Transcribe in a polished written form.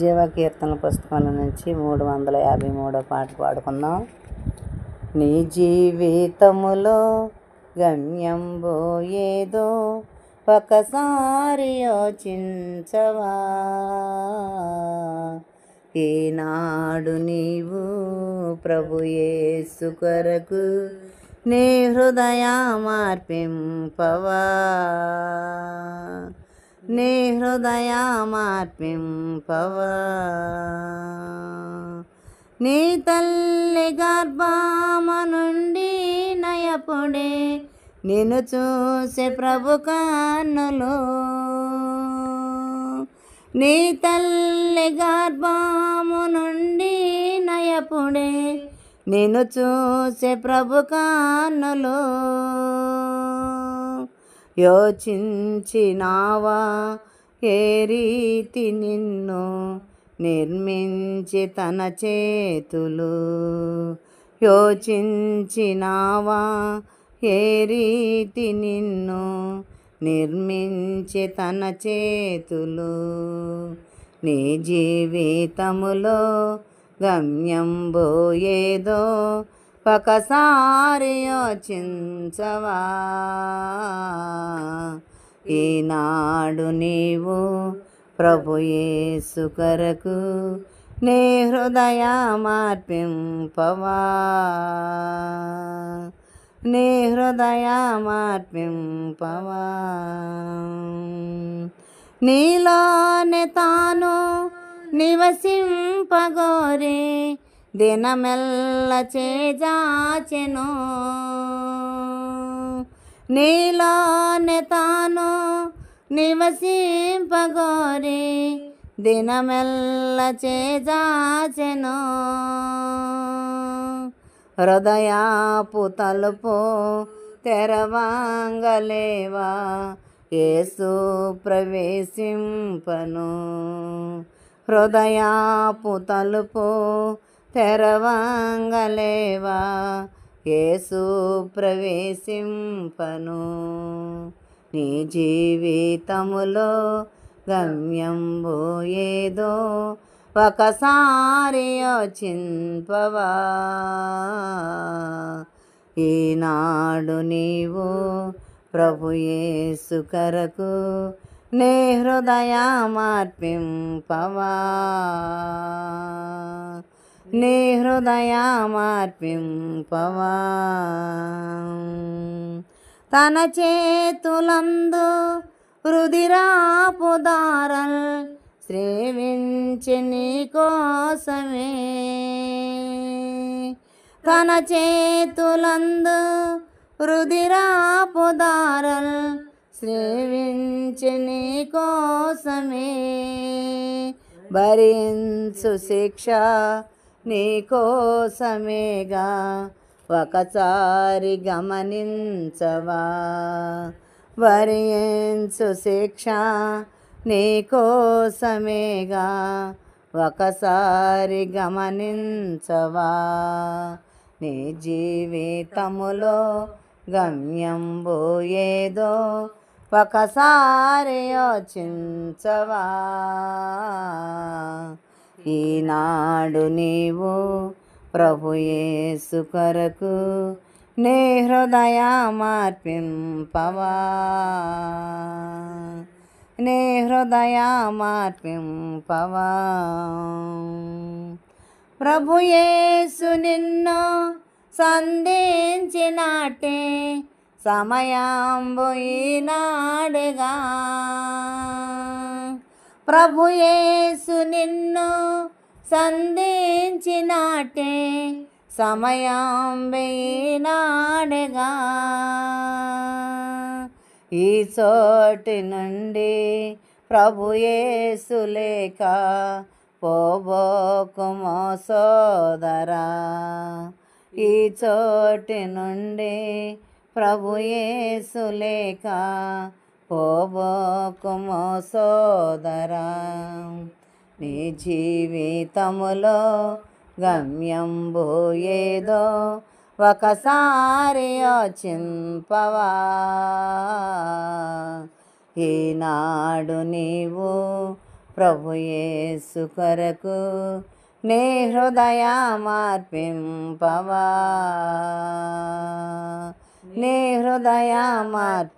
జీవకీర్తనల పుస్తకంలో నుంచి 353 పాట పాడుకుందాం. నీ జీవితములో గమ్యంబో ఏదో ఒకసారి యోచించవా. ఈనాడు నీవు ప్రభు యేసు కొరకు నీ హృదయ మార్పింపవా. నీ హృదయ మార్పింపవా. నీ తల్లి గర్భమ నుండి నయపుడే నిన్ను చూసే ప్రభు కన్నులు. నీ తల్లి గర్భము నుండి నయపుడే నిన్ను చూసే ప్రభు కన్నులు. యోచించినావా ఏ రీతి నిన్ను నిర్మించి తన చేతులు. యోచించినావా ఏ రీతి నిన్ను నిర్మించి తన చేతులు. నీ జీవితములో గమ్యంబో ఏదో ఒకసారి యోచించవా. ఈనాడు నీవు ప్రభు యేసు కొరకు నీ హృదయ మార్పింపవా. నీ హృదయ మార్పింపవా. నీలోనే తాను నివసింపగోరే దినమెల్ల చేజాచెను. నీలోనే తాను నివసింపగోరే దినమెల్ల చేజాచెను. హృదయాపు తలుపు తెరవంగలేవా యేసు ప్రవేశింపను. హృదయాపు తలుపు తెరవంగలేవా యేసు ప్రవేశింపను. నీ జీవితములో గమ్యంబో ఏదో ఒకసారి యోచింపవా. ఈనాడు నీవు ప్రభు యేసు కొరకు నీ హృదయ మార్పింపవా. నీ హృదయ మార్పింపవా. తన చేతులందు రుధిరాపు దారల్ స్రవించె నీ కోసమే. తన చేతులందు రుధిరాపు దారల్ స్రవించె నీ కోసమే. భరించు శిక్ష నీ కోసమేగా ఒకసారి గమనించవా. భరించు శిక్ష నీ కోసమేగా ఒకసారి గమనించవా. నీ జీవితములో గమ్యంబో ఏదో ఒకసారి యోచించవా. ఈనాడు నీవు ప్రభు యేసు కొరకు నీ హృదయ మార్పింపవా. నీ హృదయ మార్పింపవా. ప్రభు యేసు నిన్ను సంధించినాటే సమయంబు ఈనాడుగా. ప్రభు యేసు నిన్ను సంధించినాటే సమయంబు ఈనాడుగా. ఈ చోటి నుండి ప్రభు యేసు లేక పోబోకుమో సోదరా. ఈ చోటి నుండి ప్రభు యేసు లేక పోబోకుమో సోదరా. నీ జీవితములో గమ్యంబో ఏదో ఒకసారి యోచింపవా. ఈనాడు నీవు ప్రభు యేసు కొరకు నీ హృదయమర్పింపవా, నీ హృదయమర్పింపవా.